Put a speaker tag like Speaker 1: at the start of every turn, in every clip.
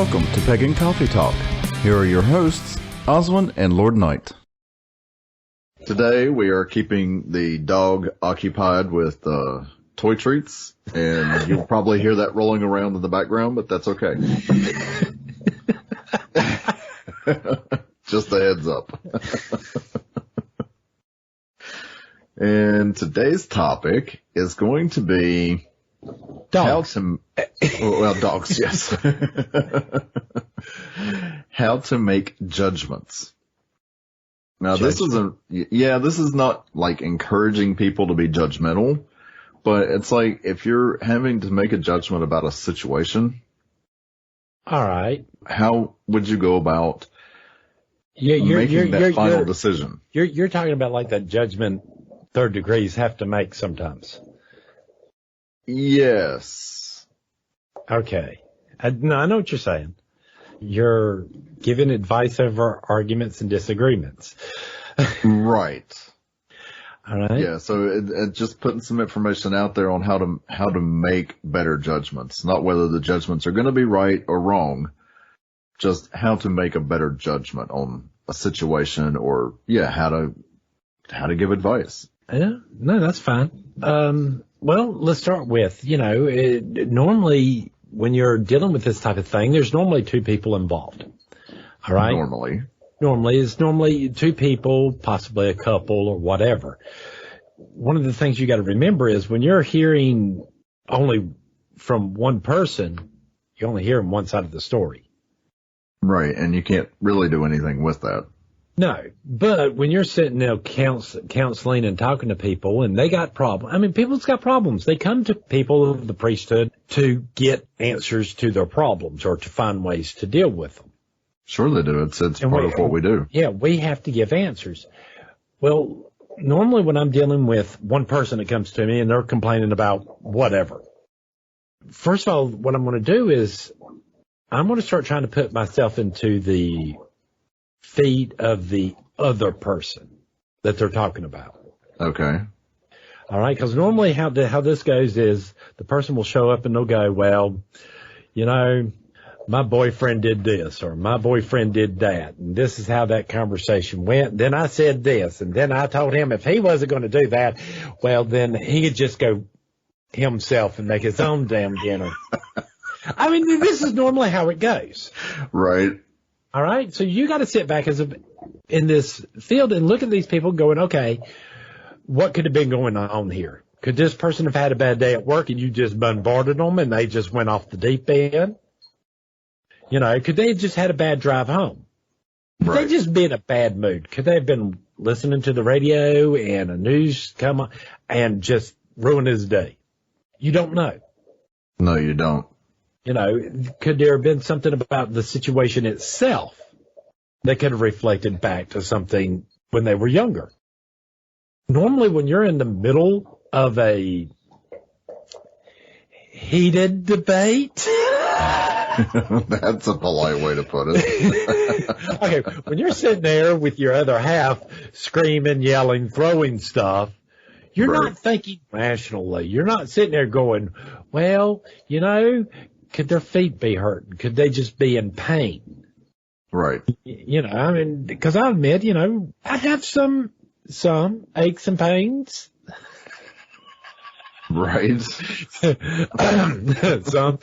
Speaker 1: Welcome to Pagan Coffee Talk. Here are your hosts, Oswin and Lord Knight. Today we are keeping the dog occupied with toy treats, and you'll probably hear that rolling around in the background, but that's okay. Just a heads up. And today's topic is going to be
Speaker 2: dogs.
Speaker 1: Dogs, yes. How to make judgments. Now, this is not like encouraging people to be judgmental, but it's like if you're having to make a judgment about a situation.
Speaker 2: All right.
Speaker 1: How would you go about making that final decision?
Speaker 2: You're talking about like that judgment third degrees have to make sometimes.
Speaker 1: Yes.
Speaker 2: Okay. I know what you're saying. You're giving advice over arguments and disagreements.
Speaker 1: Right.
Speaker 2: All right.
Speaker 1: Yeah. So it just putting some information out there on how to make better judgments, not whether the judgments are going to be right or wrong, just how to make a better judgment on a situation, or how to give advice.
Speaker 2: Yeah. No, that's fine. Well, let's start with, normally when you're dealing with this type of thing, there's normally two people involved. All right. Normally it's two people, possibly a couple or whatever. One of the things you got to remember is when you're hearing only from one person, you only hear one side of the story.
Speaker 1: Right. And you can't really do anything with that.
Speaker 2: No, but when you're sitting there counseling and talking to people and they got problems, I mean, people's got problems. They come to people of the priesthood to get answers to their problems or to find ways to deal with them.
Speaker 1: Sure they do. It's part of what we do.
Speaker 2: Yeah, we have to give answers. Well, normally when I'm dealing with one person that comes to me and they're complaining about whatever, first of all, what I'm going to do is I'm going to start trying to put myself into the feet of the other person that they're talking about.
Speaker 1: Okay.
Speaker 2: All right, because normally how this goes is the person will show up and they'll go, well, my boyfriend did this or my boyfriend did that, and this is how that conversation went. Then I said this, and then I told him if he wasn't going to do that, well, then he could just go himself and make his own damn dinner. I mean, this is normally how it goes.
Speaker 1: Right.
Speaker 2: All right. So you got to sit back in this field and look at these people going, okay, what could have been going on here? Could this person have had a bad day at work and you just bombarded them and they just went off the deep end? Could they have just had a bad drive home? Could they just be in a bad mood? Could they have been listening to the radio and a news come on and just ruin his day? You don't know.
Speaker 1: No, you don't.
Speaker 2: Could there have been something about the situation itself that could have reflected back to something when they were younger? Normally, when you're in the middle of a heated debate.
Speaker 1: That's a polite way to put it.
Speaker 2: Okay, when you're sitting there with your other half screaming, yelling, throwing stuff, you're not thinking rationally. You're not sitting there going, well, could their feet be hurting? Could they just be in pain?
Speaker 1: Right.
Speaker 2: Because I admit, I have some aches and pains.
Speaker 1: Right.
Speaker 2: Some.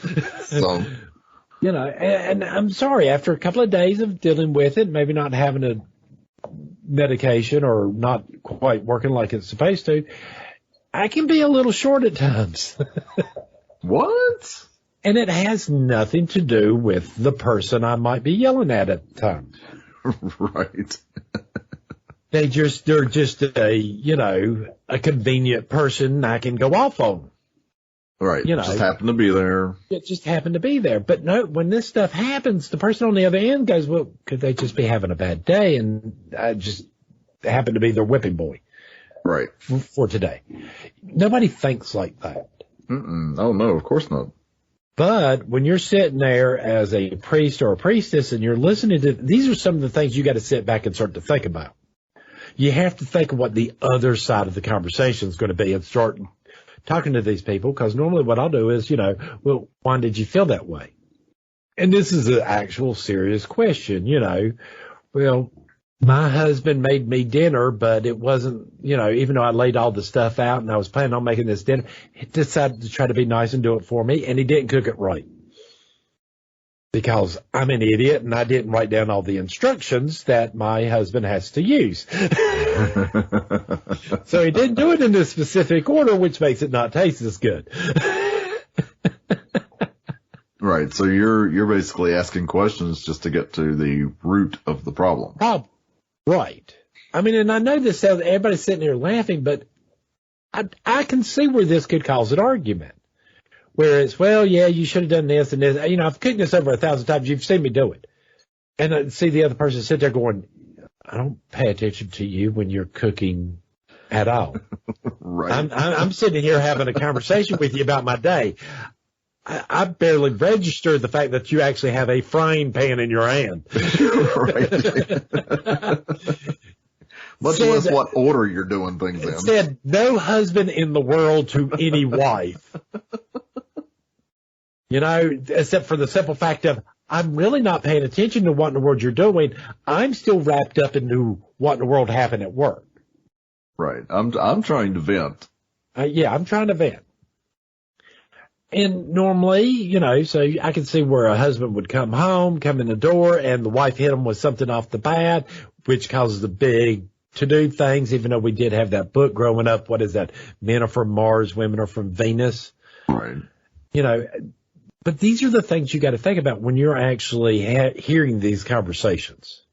Speaker 2: And I'm sorry, after a couple of days of dealing with it, maybe not having a medication or not quite working like it's supposed to, I can be a little short at times.
Speaker 1: What?
Speaker 2: And it has nothing to do with the person I might be yelling at the time.
Speaker 1: Right.
Speaker 2: They're just a convenient person I can go off on.
Speaker 1: Right. Just happen to be there.
Speaker 2: It just happened to be there. But no, when this stuff happens, the person on the other end goes, well, could they just be having a bad day? And I just happen to be their whipping boy.
Speaker 1: Right.
Speaker 2: For today. Nobody thinks like that.
Speaker 1: Oh, no, of course not.
Speaker 2: But when you're sitting there as a priest or a priestess and you're listening to, these are some of the things you got to sit back and start to think about. You have to think of what the other side of the conversation is going to be and start talking to these people, because normally what I'll do is, well, why did you feel that way? And this is an actual serious question, Well, my husband made me dinner, but it wasn't, even though I laid all the stuff out and I was planning on making this dinner, he decided to try to be nice and do it for me, and he didn't cook it right. Because I'm an idiot and I didn't write down all the instructions that my husband has to use. So he didn't do it in this specific order, which makes it not taste as good.
Speaker 1: Right. So you're basically asking questions just to get to the root of the problem.
Speaker 2: Right. I mean, and I know this sounds, everybody's sitting here laughing, but I can see where this could cause an argument. Where it's, well, yeah, you should have done this and this. I've cooked this over 1,000 times. You've seen me do it. And I see the other person sit there going, I don't pay attention to you when you're cooking at all.
Speaker 1: Right.
Speaker 2: I'm sitting here having a conversation with you about my day. I barely registered the fact that you actually have a frying pan in your hand.
Speaker 1: Right. Much less what order you're doing things in.
Speaker 2: It said, no husband in the world to any wife. Except for the simple fact of, I'm really not paying attention to what in the world you're doing. I'm still wrapped up into what in the world happened at work.
Speaker 1: Right. I'm trying to vent.
Speaker 2: Yeah, I'm trying to vent. And normally, so I can see where a husband would come home, come in the door, and the wife hit him with something off the bat, which causes the big to-do things, even though we did have that book growing up. What is that? Men are from Mars, women are from Venus.
Speaker 1: Right.
Speaker 2: But these are the things you got to think about when you're actually hearing these conversations.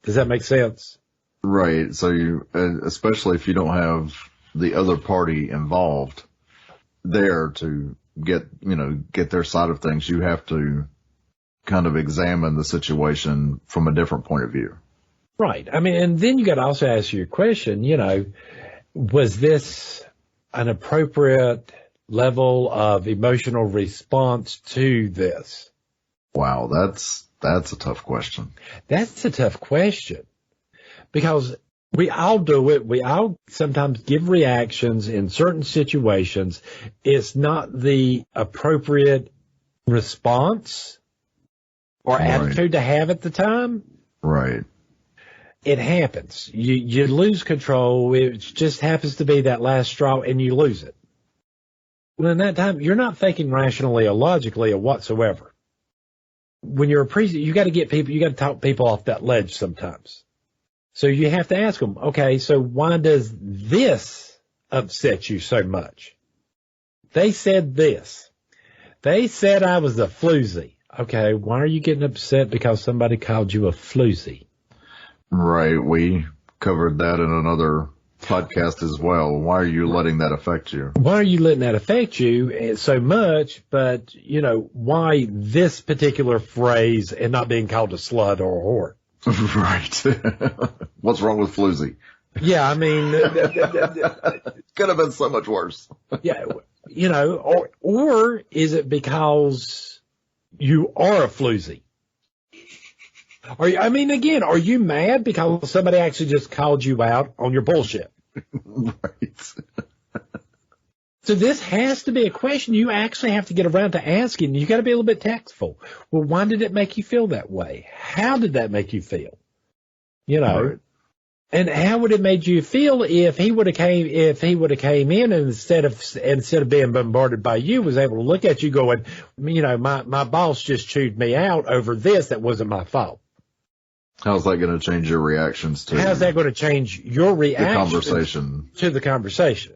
Speaker 2: Does that make sense?
Speaker 1: Right. So especially if you don't have the other party involved there to get their side of things, you have to kind of examine the situation from a different point of view.
Speaker 2: Right. I mean, and then you got to also ask your question, was this an appropriate level of emotional response to this?
Speaker 1: Wow, that's a tough question.
Speaker 2: That's a tough question because we all do it. We all sometimes give reactions in certain situations. It's not the appropriate response or attitude to have at the time.
Speaker 1: Right.
Speaker 2: It happens. You lose control. It just happens to be that last straw and you lose it. Well, in that time, you're not thinking rationally or logically or whatsoever. When you're a priest, you got to talk people off that ledge sometimes. So you have to ask them, okay, so why does this upset you so much? They said this. They said I was a floozy. Okay, why are you getting upset because somebody called you a floozy?
Speaker 1: Right, we covered that in another podcast as well. Why are you letting that affect you?
Speaker 2: Why are you letting that affect you so much? But, why this particular phrase and not being called a slut or a whore?
Speaker 1: Right. What's wrong with floozy?
Speaker 2: Yeah, I mean,
Speaker 1: could have been so much worse.
Speaker 2: Yeah, or is it because you are a floozy? Are you mad because somebody actually just called you out on your bullshit?
Speaker 1: Right.
Speaker 2: So this has to be a question you actually have to get around to asking. You got to be a little bit tactful. Well, why did it make you feel that way? How did that make you feel?
Speaker 1: Right.
Speaker 2: And how would it made you feel if he would have came in and instead of being bombarded by you was able to look at you going, my boss just chewed me out over this. That wasn't my fault.
Speaker 1: How's that going to change your reactions to?
Speaker 2: How's that going to change your reaction
Speaker 1: to the
Speaker 2: conversation?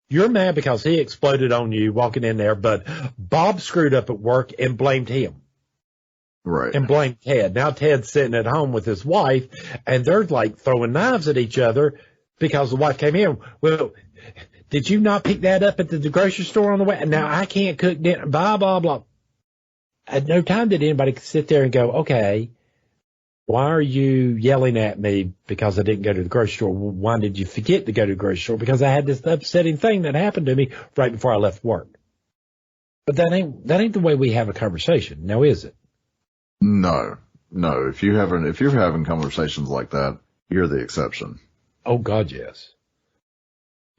Speaker 2: You're mad because he exploded on you walking in there, but Bob screwed up at work and blamed him.
Speaker 1: Right.
Speaker 2: And blamed Ted. Now Ted's sitting at home with his wife, and they're like throwing knives at each other because the wife came in. Well, did you not pick that up at the grocery store on the way? Now I can't cook dinner, blah, blah, blah. At no time did anybody sit there and go, okay, why are you yelling at me because I didn't go to the grocery store? Why did you forget to go to the grocery store? Because I had this upsetting thing that happened to me right before I left work. But that ain't the way we have a conversation. Now, is it?
Speaker 1: No. If you're having conversations like that, you're the exception.
Speaker 2: Oh God, yes.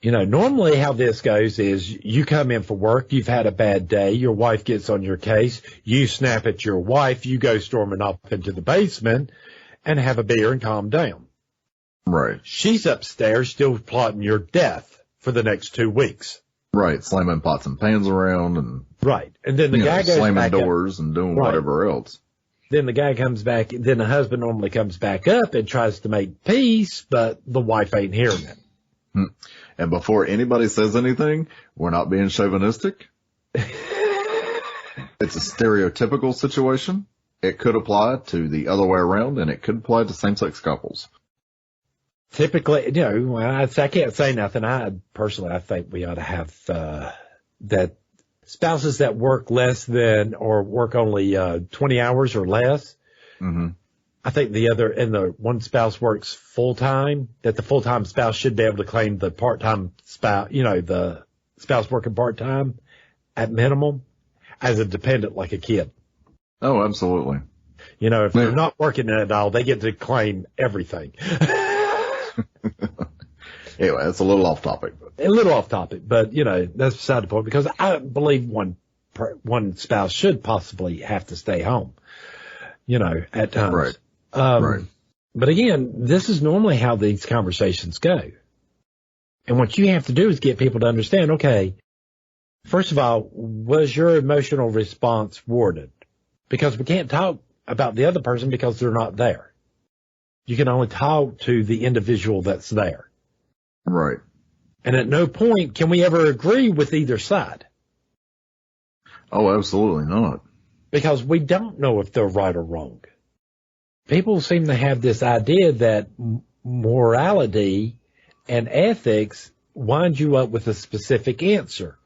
Speaker 2: Normally how this goes is you come in for work, you've had a bad day, your wife gets on your case, you snap at your wife, you go storming up into the basement and have a beer and calm down.
Speaker 1: Right.
Speaker 2: She's upstairs still plotting your death for the next 2 weeks.
Speaker 1: Right. Slamming pots and pans around and.
Speaker 2: Right. And then the guy goes
Speaker 1: slamming
Speaker 2: back
Speaker 1: doors and doing whatever else.
Speaker 2: Then the guy comes back, then the husband normally comes back up and tries to make peace, but the wife ain't hearing it.
Speaker 1: And before anybody says anything, we're not being chauvinistic. It's a stereotypical situation. It could apply to the other way around, and it could apply to same-sex couples.
Speaker 2: Typically, I can't say nothing. I think we ought to have that spouses that work less than or work only 20 hours or less.
Speaker 1: Mm-hmm.
Speaker 2: I think the one spouse works full time, that the full time spouse should be able to claim the part time spouse, the spouse working part time at minimum as a dependent like a kid.
Speaker 1: Oh, absolutely.
Speaker 2: If they're not working at all, they get to claim everything.
Speaker 1: Anyway, that's a little off topic.
Speaker 2: But that's beside the point, because I believe one spouse should possibly have to stay home, at times.
Speaker 1: Right.
Speaker 2: Right. But again, this is normally how these conversations go. And what you have to do is get people to understand, okay, first of all, was your emotional response warranted? Because we can't talk about the other person because they're not there. You can only talk to the individual that's there.
Speaker 1: Right.
Speaker 2: And at no point can we ever agree with either side.
Speaker 1: Oh, absolutely not.
Speaker 2: Because we don't know if they're right or wrong. People seem to have this idea that morality and ethics wind you up with a specific answer.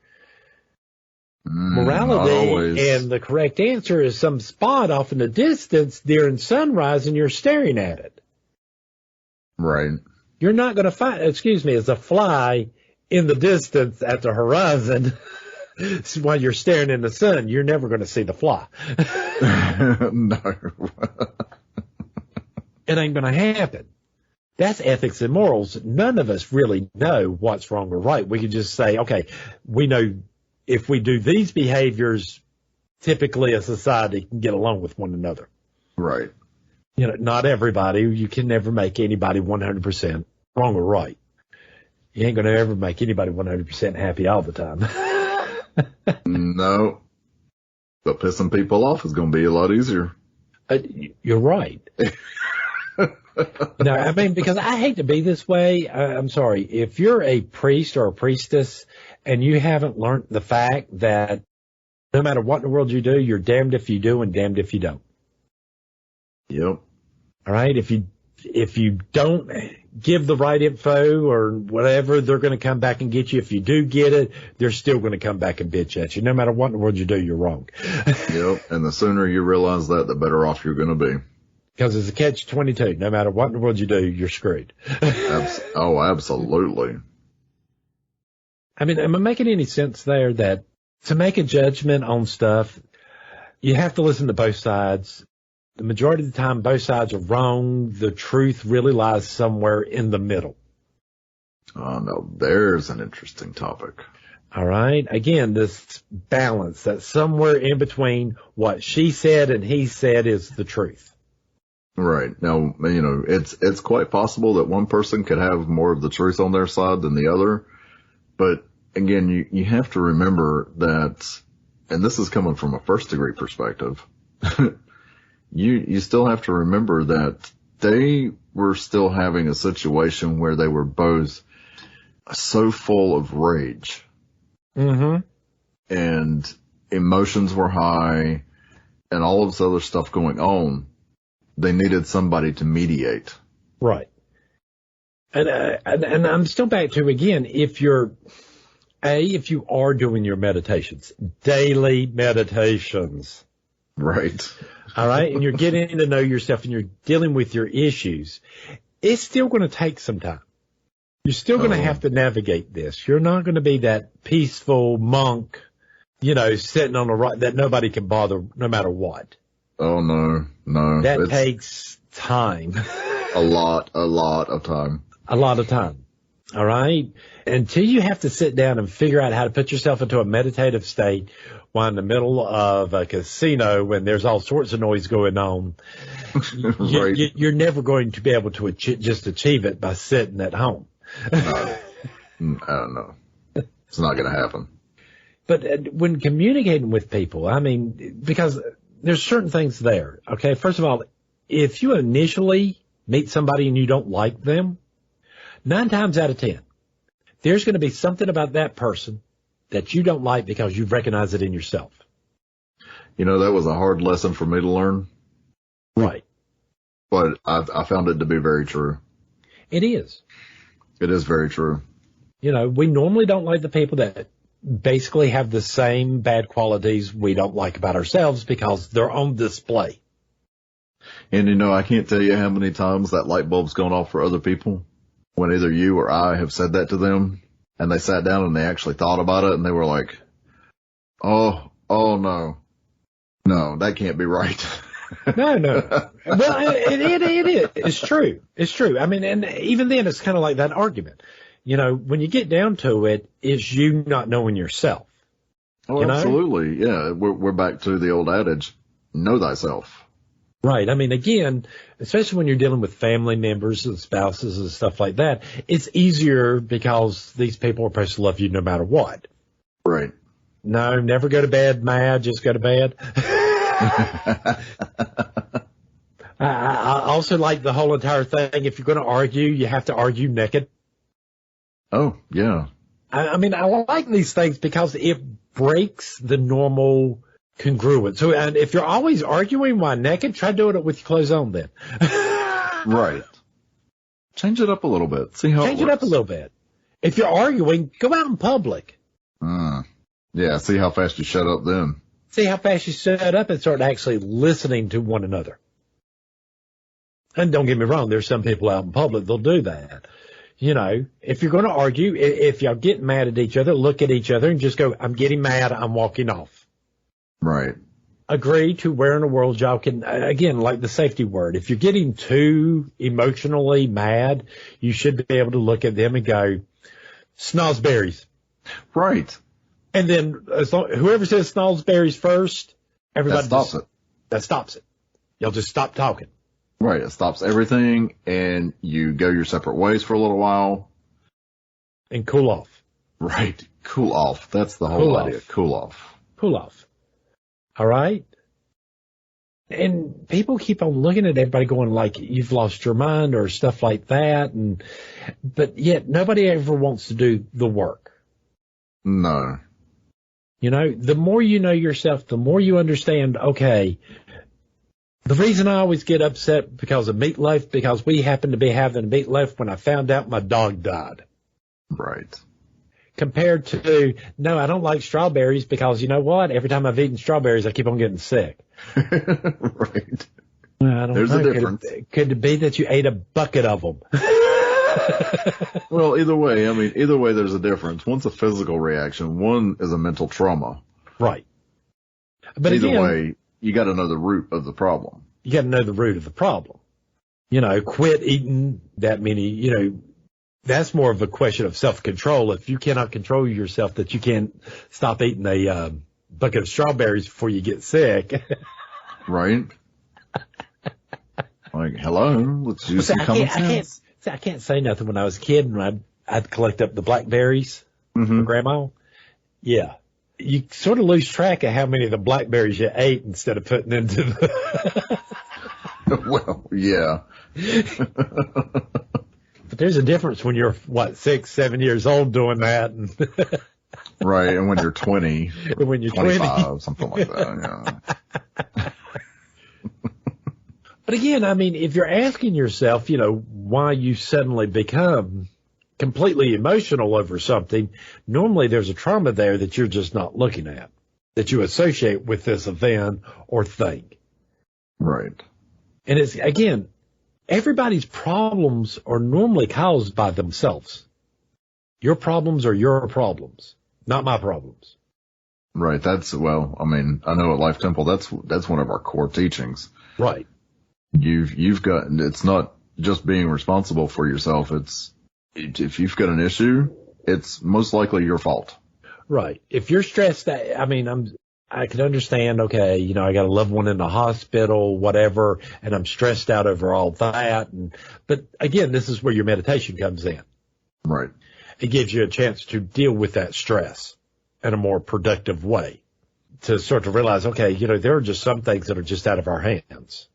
Speaker 2: Morality and the correct answer is some spot off in the distance during sunrise and you're staring at it.
Speaker 1: Right.
Speaker 2: You're not going to find, as a fly in the distance at the horizon while you're staring in the sun. You're never going to see the fly.
Speaker 1: No.
Speaker 2: It ain't going to happen. That's ethics and morals. None of us really know what's wrong or right. We can just say, okay, we know if we do these behaviors, typically a society can get along with one another.
Speaker 1: Right.
Speaker 2: Not everybody. You can never make anybody 100% wrong or right. You ain't going to ever make anybody 100% happy all the time.
Speaker 1: No. But pissing people off is going to be a lot easier.
Speaker 2: You're right. Because I hate to be this way. I'm sorry. If you're a priest or a priestess and you haven't learned the fact that no matter what in the world you do, you're damned if you do and damned if you don't.
Speaker 1: Yep.
Speaker 2: All right. If you don't give the right info or whatever, they're going to come back and get you. If you do get it, they're still going to come back and bitch at you. No matter what in the world you do, you're wrong.
Speaker 1: Yep. And the sooner you realize that, the better off you're going to be.
Speaker 2: Because it's a catch-22. No matter what in the world you do, you're screwed.
Speaker 1: Oh, absolutely.
Speaker 2: Am I making any sense there that to make a judgment on stuff, you have to listen to both sides? The majority of the time, both sides are wrong. The truth really lies somewhere in the middle.
Speaker 1: Oh, no, there's an interesting topic.
Speaker 2: All right. Again, this balance that somewhere in between what she said and he said is the truth.
Speaker 1: Right. Now, it's quite possible that one person could have more of the truth on their side than the other. But again, you have to remember that, and this is coming from a first degree perspective, you still have to remember that they were still having a situation where they were both so full of rage.
Speaker 2: Mm-hmm.
Speaker 1: And emotions were high and all of this other stuff going on. They needed somebody to mediate.
Speaker 2: Right. And I'm still back to, again, if you are doing your meditations, daily meditations.
Speaker 1: Right.
Speaker 2: All right. And you're getting to know yourself and you're dealing with your issues. It's still going to take some time. You're still going to have to navigate this. You're not going to be that peaceful monk, sitting on a rock that nobody can bother no matter what.
Speaker 1: Oh, no.
Speaker 2: That takes time.
Speaker 1: A lot of time.
Speaker 2: A lot of time. All right. Until you have to sit down and figure out how to put yourself into a meditative state while in the middle of a casino when there's all sorts of noise going on,
Speaker 1: Right.
Speaker 2: you're never going to be able to just achieve it by sitting at home.
Speaker 1: I don't know. It's not going to happen.
Speaker 2: But when communicating with people, I mean, because there's certain things there. Okay. First of all, if you initially meet somebody and you don't like them, 9 times out of 10, there's going to be something about that person that you don't like because you've recognized it in yourself.
Speaker 1: You know, that was a hard lesson for me to learn.
Speaker 2: Right.
Speaker 1: But I found it to be very true.
Speaker 2: It is.
Speaker 1: It is very true.
Speaker 2: You know, we normally don't like the people that basically have the same bad qualities we don't like about ourselves because they're on display.
Speaker 1: And, you know, I can't tell you how many times that light bulb's gone off for other people when either you or I have said that to them and they sat down and they actually thought about it and they were like, oh no, that can't be right.
Speaker 2: No. Well, it is. It's true. It's true. I mean, and even then it's kind of like that argument. You know, when you get down to it, it's you not knowing yourself.
Speaker 1: Oh, absolutely. Yeah. We're back to the old adage, know thyself.
Speaker 2: Right. I mean, again, especially when you're dealing with family members and spouses and stuff like that, it's easier because these people are supposed to love you no matter what.
Speaker 1: Right.
Speaker 2: No, never go to bed mad, just go to bed. I also like the whole entire thing. If you're going to argue, you have to argue naked.
Speaker 1: Oh, yeah.
Speaker 2: I mean, I like these things because it breaks the normal congruent. So, and if you're always arguing while naked, try doing it with your clothes on then.
Speaker 1: Right. Change it up a little bit. See how
Speaker 2: Change it up a little bit. If you're arguing, go out in public.
Speaker 1: Yeah, see how fast you shut up then.
Speaker 2: See how fast you shut up and start actually listening to one another. And don't get me wrong, there's some people out in public, they'll do that. You know, if you're going to argue, if y'all get mad at each other, look at each other and just go, I'm getting mad, I'm walking off.
Speaker 1: Right.
Speaker 2: Agree to where in the world y'all can, again, like the safety word, if you're getting too emotionally mad, you should be able to look at them and go, snozberries.
Speaker 1: Right.
Speaker 2: And then whoever says snozberries first, everybody that stops it. Y'all just stop talking.
Speaker 1: Right. It stops everything and you go your separate ways for a little while.
Speaker 2: And cool off.
Speaker 1: Right. Cool off. That's the whole idea. Cool off.
Speaker 2: Cool off. All right. And people keep on looking at everybody going like you've lost your mind or stuff like that. But yet nobody ever wants to do the work.
Speaker 1: No.
Speaker 2: You know, the more you know yourself, the more you understand, okay, the reason I always get upset because of meatloaf, because we happened to be having meatloaf when I found out my dog died.
Speaker 1: Right.
Speaker 2: Compared to, no, I don't like strawberries because you know what? Every time I've eaten strawberries, I keep on getting sick.
Speaker 1: Right.
Speaker 2: Well, I don't
Speaker 1: There's
Speaker 2: know.
Speaker 1: a difference.
Speaker 2: Could it be that you ate a bucket of them?
Speaker 1: Well, either way, there's a difference. One's a physical reaction. One is a mental trauma.
Speaker 2: Right. But
Speaker 1: either
Speaker 2: again,
Speaker 1: way, you got to know the root of the problem.
Speaker 2: You got to know the root of the problem. You know, quit eating that many, you know, that's more of a question of self-control. If you cannot control yourself, that you can't stop eating a bucket of strawberries before you get sick.
Speaker 1: Right. Like, hello, let's use some common sense.
Speaker 2: I can't say nothing. When I was a kid and I'd collect up the blackberries from Grandma. Yeah. You sort of lose track of how many of the blackberries you ate instead of putting into the...
Speaker 1: Well, yeah.
Speaker 2: But there's a difference when you're, 6, 7 years old doing that. And
Speaker 1: right, and when you're 20.
Speaker 2: When you're
Speaker 1: 25,
Speaker 2: 20.
Speaker 1: something like that, yeah.
Speaker 2: But again, I mean, if you're asking yourself, you know, why you suddenly become completely emotional over something, normally there's a trauma there that you're just not looking at, that you associate with this event or thing.
Speaker 1: Right.
Speaker 2: And it's, again, everybody's problems are normally caused by themselves. Your problems are your problems, not my problems.
Speaker 1: Right. I mean, I know at Life Temple, that's one of our core teachings.
Speaker 2: Right.
Speaker 1: You've got, it's not just being responsible for yourself. It's If you've got an issue, it's most likely your fault.
Speaker 2: Right. If you're stressed, I can understand, okay, you know, I got a loved one in the hospital, whatever, and I'm stressed out over all that. But again, this is where your meditation comes in.
Speaker 1: Right.
Speaker 2: It gives you a chance to deal with that stress in a more productive way, to sort of realize, okay, you know, there are just some things that are just out of our hands.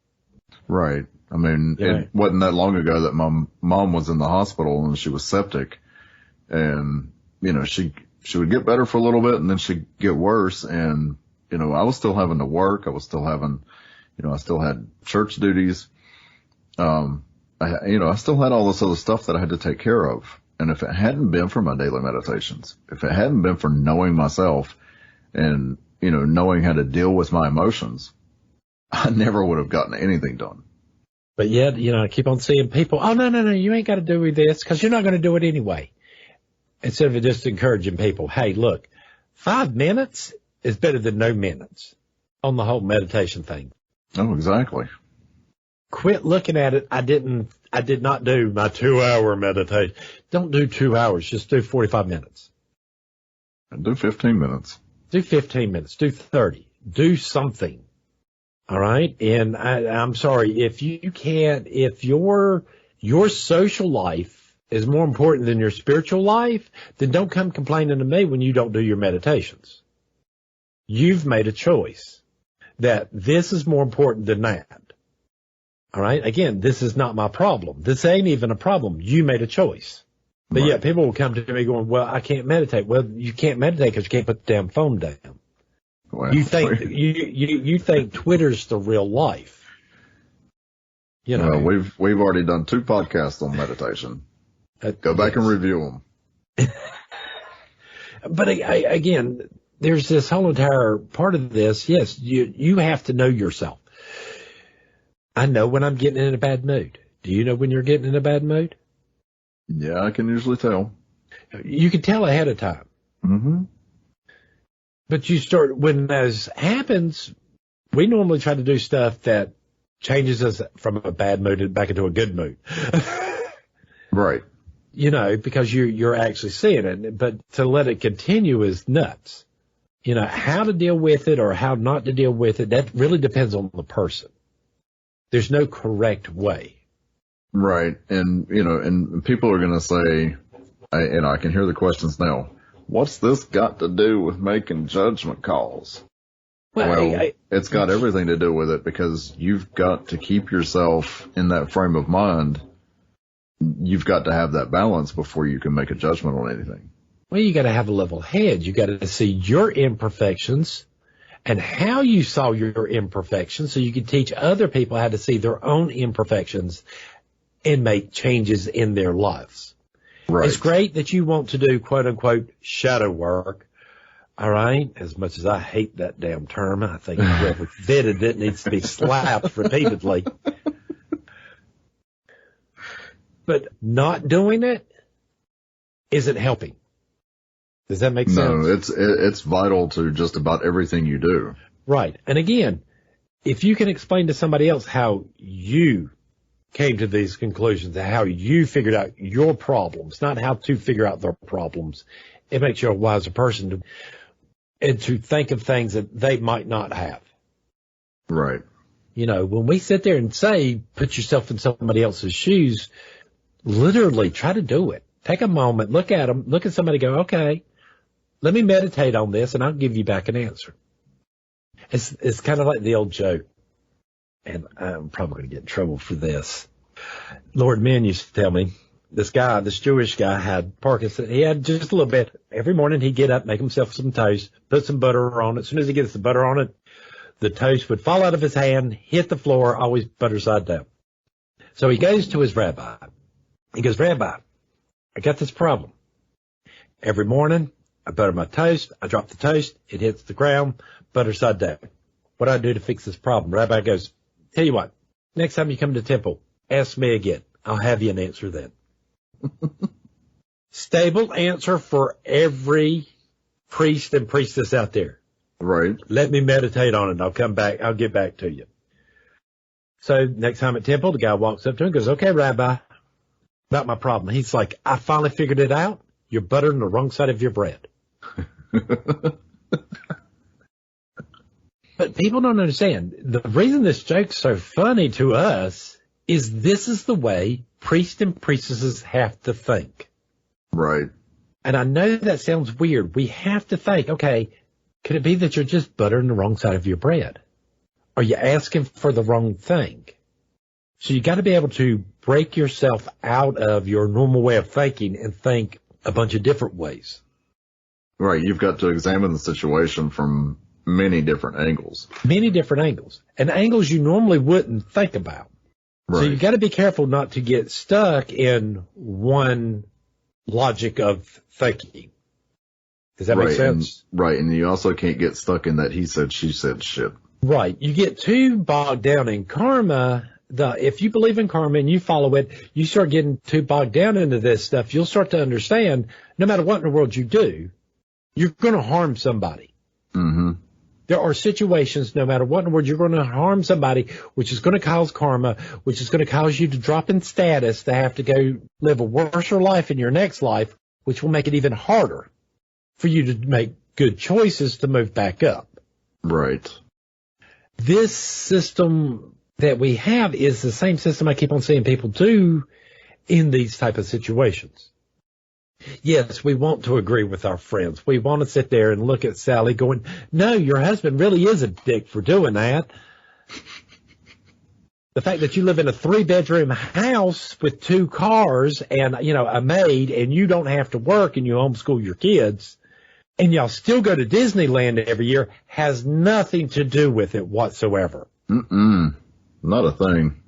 Speaker 1: Right. I mean, it wasn't that long ago that my mom was in the hospital and she was septic, and, you know, she would get better for a little bit and then she'd get worse. And, you know, I was still having to work. I was still having, you know, I still had church duties. I still had all this other stuff that I had to take care of. And if it hadn't been for my daily meditations, if it hadn't been for knowing myself and, you know, knowing how to deal with my emotions, I never would have gotten anything done.
Speaker 2: But yet, you know, I keep on seeing people, oh, no, you ain't got to do this because you're not going to do it anyway. Instead of just encouraging people, hey, look, 5 minutes is better than no minutes on the whole meditation thing.
Speaker 1: Oh, exactly.
Speaker 2: Quit looking at it. I did not do my 2-hour meditation. Don't do 2 hours. Just do 45 minutes.
Speaker 1: Do 15 minutes.
Speaker 2: Do 15 minutes. Do 30. Do something. All right. And I'm sorry if you can't, if your social life is more important than your spiritual life, then don't come complaining to me when you don't do your meditations. You've made a choice that this is more important than that. All right. Again, this is not my problem. This ain't even a problem. You made a choice. But
Speaker 1: Right.
Speaker 2: yet people will come to me going, well, I can't meditate. Well, you can't meditate because you can't put the damn phone down.
Speaker 1: Well,
Speaker 2: You think you think Twitter's the real life. You know,
Speaker 1: well, we've already done 2 podcasts on meditation. Go back and review them.
Speaker 2: But again, there's this whole entire part of this. Yes, you have to know yourself. I know when I'm getting in a bad mood. Do you know when you're getting in a bad mood?
Speaker 1: Yeah, I can usually tell.
Speaker 2: You can tell ahead of time.
Speaker 1: Mm-hmm.
Speaker 2: But when this happens, we normally try to do stuff that changes us from a bad mood back into a good mood.
Speaker 1: Right.
Speaker 2: You know, because you're actually seeing it. But to let it continue is nuts. You know, how to deal with it or how not to deal with it, that really depends on the person. There's no correct way.
Speaker 1: Right. And, you know, and people are going to say, I can hear the questions now, what's this got to do with making judgment calls? Well, it's got everything to do with it, because you've got to keep yourself in that frame of mind. You've got to have that balance before you can make a judgment on anything.
Speaker 2: Well, you got to have a level head. You got to see your imperfections and how you saw your imperfections so you can teach other people how to see their own imperfections and make changes in their lives.
Speaker 1: Right.
Speaker 2: It's great that you want to do, quote unquote, shadow work. All right. As much as I hate that damn term, I think whoever invented it needs to be slapped repeatedly. But not doing it isn't helping. Does that make sense?
Speaker 1: No, it's vital to just about everything you do.
Speaker 2: Right. And again, if you can explain to somebody else how you came to these conclusions, how you figured out your problems, not how to figure out their problems, it makes you a wiser person and to think of things that they might not have.
Speaker 1: Right.
Speaker 2: You know, when we sit there and say, put yourself in somebody else's shoes, literally try to do it. Take a moment, look at them, look at somebody, go, okay, let me meditate on this and I'll give you back an answer. It's kind of like the old joke, and I'm probably going to get in trouble for this. Lord Men used to tell me, this Jewish guy had Parkinson's. He had just a little bit. Every morning he'd get up, make himself some toast, put some butter on it. As soon as he gets the butter on it, the toast would fall out of his hand, hit the floor, always butter side down. So he goes to his rabbi. He goes, Rabbi, I got this problem. Every morning I butter my toast. I drop the toast. It hits the ground, butter side down. What do I do to fix this problem? Rabbi goes, tell you what, next time you come to temple, ask me again. I'll have you an answer then. Stable answer for every priest and priestess out there.
Speaker 1: Right.
Speaker 2: Let me meditate on it and I'll come back. I'll get back to you. So next time at temple, the guy walks up to him and goes, okay, Rabbi, about my problem. He's like, I finally figured it out. You're buttering the wrong side of your bread. But people don't understand. The reason this joke's so funny to us is this is the way priests and priestesses have to think.
Speaker 1: Right.
Speaker 2: And I know that sounds weird. We have to think, okay, could it be that you're just buttering the wrong side of your bread? Are you asking for the wrong thing? So you got to be able to break yourself out of your normal way of thinking and think a bunch of different ways.
Speaker 1: Right. You've got to examine the situation from many different angles.
Speaker 2: Many different angles. And angles you normally wouldn't think about.
Speaker 1: Right.
Speaker 2: So you got to be careful not to get stuck in one logic of thinking. Does that make sense?
Speaker 1: Right. And you also can't get stuck in that he said, she said shit.
Speaker 2: Right. You get too bogged down in karma. If you believe in karma and you follow it, you start getting too bogged down into this stuff. You'll start to understand no matter what in the world you do, you're going to harm somebody.
Speaker 1: Mm-hmm.
Speaker 2: There are situations, no matter what in the world, you're going to harm somebody, which is going to cause karma, which is going to cause you to drop in status, to have to go live a worse life in your next life, which will make it even harder for you to make good choices to move back up.
Speaker 1: Right.
Speaker 2: This system that we have is the same system I keep on seeing people do in these type of situations. Yes, we want to agree with our friends. We want to sit there and look at Sally going, no, your husband really is a dick for doing that. The fact that you live in a 3-bedroom house with 2 cars and, a maid, and you don't have to work and you homeschool your kids, and y'all still go to Disneyland every year has nothing to do with it whatsoever.
Speaker 1: Not a thing.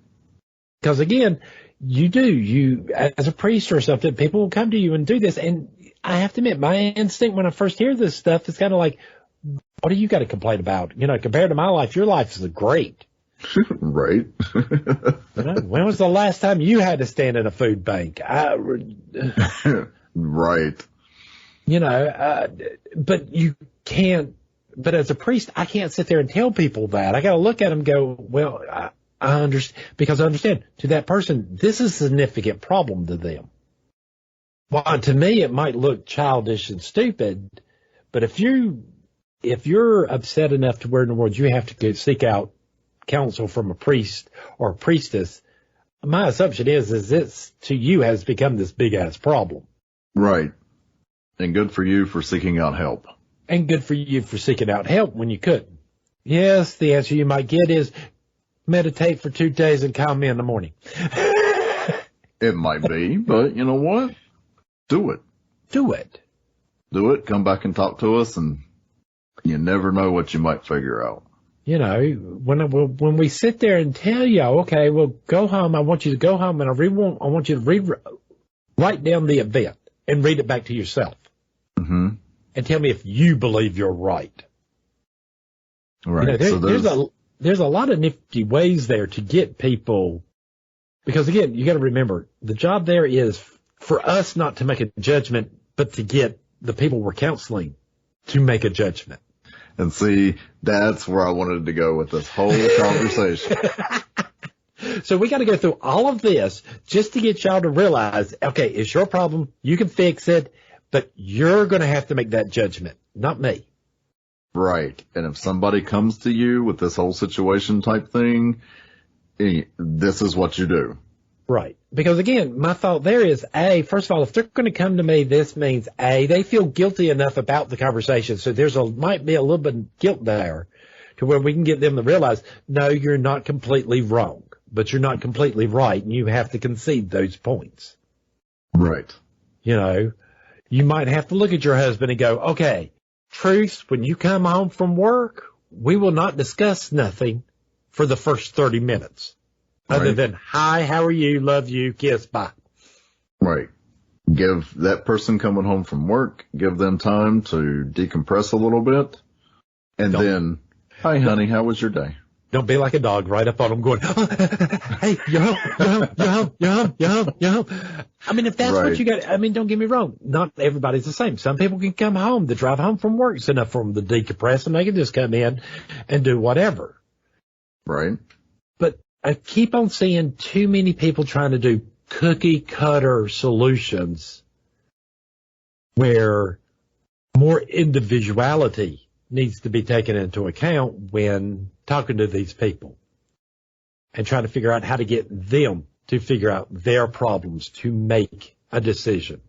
Speaker 2: Because again, you as a priest or something, people will come to you and do this. And I have to admit, my instinct when I first hear this stuff is kind of like, what do you got to complain about? Compared to my life, your life is great.
Speaker 1: Right.
Speaker 2: When was the last time you had to stand in a food bank?
Speaker 1: Right.
Speaker 2: But you can't, but as a priest, I can't sit there and tell people that. I got to look at them and go, well, I understand, because I understand to that person, this is a significant problem to them. Well, to me, it might look childish and stupid, but if you're upset enough to where in the world you have to go seek out counsel from a priest or a priestess, my assumption is this to you has become this big ass problem.
Speaker 1: Right. And good for you for seeking out help.
Speaker 2: And good for you for seeking out help when you couldn't. Yes, the answer you might get is meditate for 2 days and call me in the morning.
Speaker 1: It might be, but you know what? Do it.
Speaker 2: Do it.
Speaker 1: Do it. Come back and talk to us, and you never know what you might figure out.
Speaker 2: When we sit there and tell you, okay, well, go home. I want you to go home, and I want you to write down the event and read it back to yourself.
Speaker 1: Mm-hmm.
Speaker 2: And tell me if you believe you're right.
Speaker 1: Right.
Speaker 2: There's a lot of nifty ways there to get people, because again, you got to remember the job there is for us not to make a judgment, but to get the people we're counseling to make a judgment.
Speaker 1: And see, that's where I wanted to go with this whole conversation.
Speaker 2: So we got to go through all of this just to get y'all to realize, okay, it's your problem. You can fix it, but you're going to have to make that judgment, not me.
Speaker 1: Right. And if somebody comes to you with this whole situation type thing, this is what you do.
Speaker 2: Right. Because again, my thought there is, first of all, if they're going to come to me, this means they feel guilty enough about the conversation. So might be a little bit of guilt there to where we can get them to realize, no, you're not completely wrong, but you're not completely right. And you have to concede those points.
Speaker 1: Right.
Speaker 2: You might have to look at your husband and go, okay, truth, when you come home from work, we will not discuss nothing for the first 30 minutes.
Speaker 1: Right.
Speaker 2: Other than, hi, how are you? Love you. Kiss. Bye.
Speaker 1: Right. Give that person coming home from work, give them time to decompress a little bit. And then, hi, honey, how was your day?
Speaker 2: Don't be like a dog right up on them going, hey, you're home. I mean, if that's what you got, don't get me wrong. Not everybody's the same. Some people can come home. The drive home from work is enough for them to decompress, and they can just come in and do whatever.
Speaker 1: Right.
Speaker 2: But I keep on seeing too many people trying to do cookie cutter solutions where more individuality needs to be taken into account when talking to these people and trying to figure out how to get them to figure out their problems to make a decision.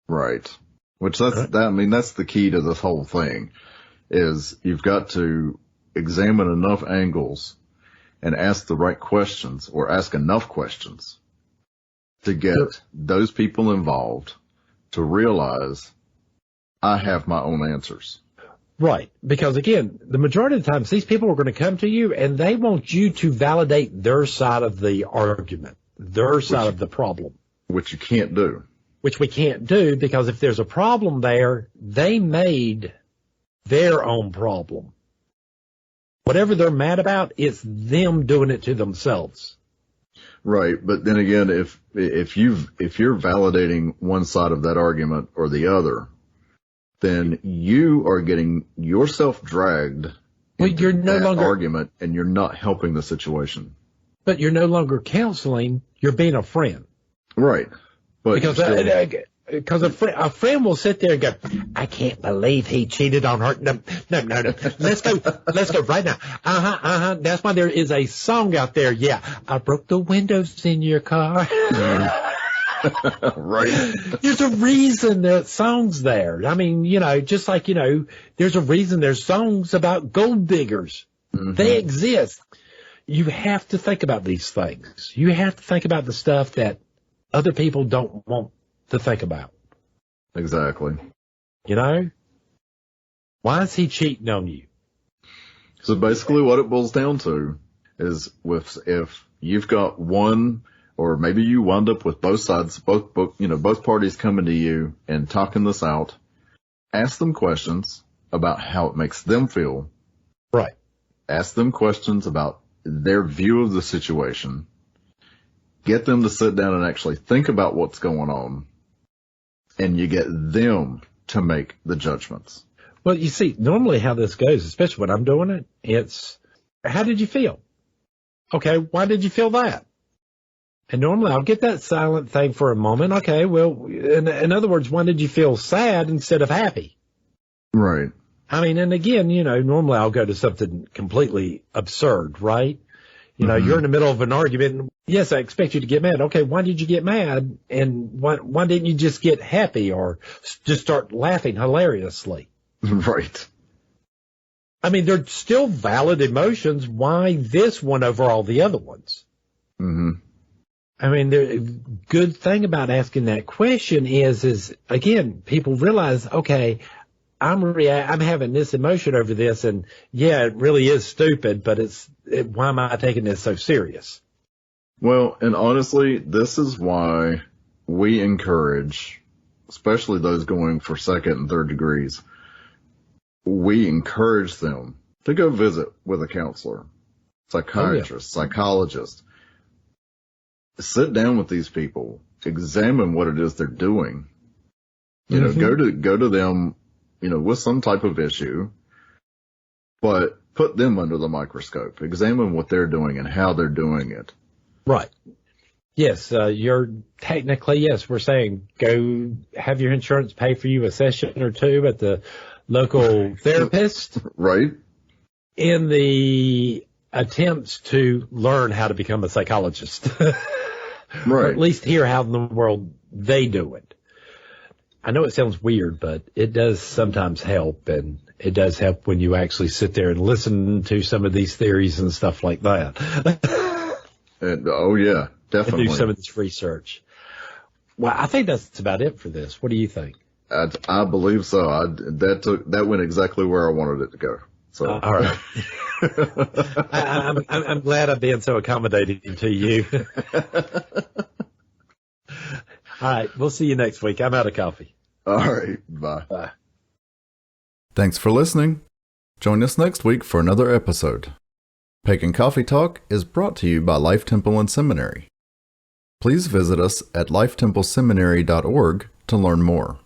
Speaker 1: Right. Which that's the key to this whole thing is you've got to examine enough angles and ask the right questions or ask enough questions to get those people involved to realize I have my own answers.
Speaker 2: Right. Because again, the majority of the times these people are going to come to you and they want you to validate their side of the argument, their side of the problem.
Speaker 1: Which you can't do.
Speaker 2: Which we can't do because if there's a problem there, they made their own problem. Whatever they're mad about, it's them doing it to themselves.
Speaker 1: Right. But then again, if you're validating one side of that argument or the other, then you are getting yourself dragged into that argument and you're not helping the situation.
Speaker 2: But you're no longer counseling, you're being a friend.
Speaker 1: Right. But
Speaker 2: because a friend will sit there and go, I can't believe he cheated on her. No. Let's go right now. That's why there is a song out there. Yeah. I broke the windows in your car.
Speaker 1: Right.
Speaker 2: There's a reason that song's there. I mean, just like, there's a reason there's songs about gold diggers. Mm-hmm. They exist. You have to think about these things. You have to think about the stuff that other people don't want to think about.
Speaker 1: Exactly.
Speaker 2: Why is he cheating on you?
Speaker 1: So basically what it boils down to is if you've got one, or maybe you wind up with both sides, both parties coming to you and talking this out, ask them questions about how it makes them feel.
Speaker 2: Right.
Speaker 1: Ask them questions about their view of the situation. Get them to sit down and actually think about what's going on. And you get them to make the judgments.
Speaker 2: Well, you see, normally how this goes, especially when I'm doing it, it's, how did you feel? Okay, why did you feel that? And normally I'll get that silent thing for a moment. Okay, well, in other words, why did you feel sad instead of happy?
Speaker 1: Right.
Speaker 2: I mean, and again, normally I'll go to something completely absurd, right? You're in the middle of an argument. And yes, I expect you to get mad. Okay, why did you get mad? And why didn't you just get happy or just start laughing hilariously?
Speaker 1: Right.
Speaker 2: I mean, they're still valid emotions. Why this one over all the other ones?
Speaker 1: Mm-hmm.
Speaker 2: I mean, the good thing about asking that question is again, people realize, okay, I'm having this emotion over this, and yeah, it really is stupid, but why am I taking this so serious?
Speaker 1: Well, and honestly, this is why we encourage, especially those going for second and third degrees, we encourage them to go visit with a counselor, psychiatrist, psychologist. Sit down with these people, examine what it is they're doing. Go to them, with some type of issue, but put them under the microscope. Examine what they're doing and how they're doing it.
Speaker 2: Right. Yes, you're technically, yes, we're saying go have your insurance pay for you a session or two at the local therapist.
Speaker 1: Right.
Speaker 2: In the attempts to learn how to become a psychologist. Right. Or at least hear how in the world they do it. I know it sounds weird, but it does sometimes help, and it does help when you actually sit there and listen to some of these theories and stuff like that.
Speaker 1: Oh, yeah, definitely.
Speaker 2: And do some of this research. Well, I think that's about it for this. What do you think?
Speaker 1: I believe so. That went exactly where I wanted it to go. So.
Speaker 2: All right. I'm glad I'm being so accommodating to you. All right. We'll see you next week. I'm out of coffee.
Speaker 1: All right. Bye.
Speaker 2: Bye.
Speaker 1: Thanks for listening. Join us next week for another episode. Pagan Coffee Talk is brought to you by Life Temple and Seminary. Please visit us at lifetempleseminary.org to learn more.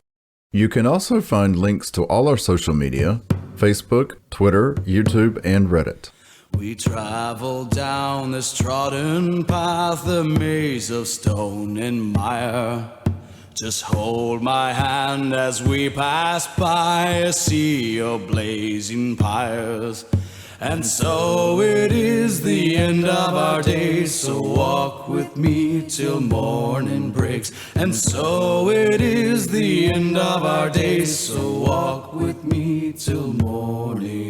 Speaker 1: You can also find links to all our social media, Facebook, Twitter, YouTube, and Reddit.
Speaker 3: We travel down this trodden path, a maze of stone and mire. Just hold my hand as we pass by a sea of blazing pyres. And so it is the end of our days, so walk with me till morning breaks. And so it is the end of our days, so walk with me till morning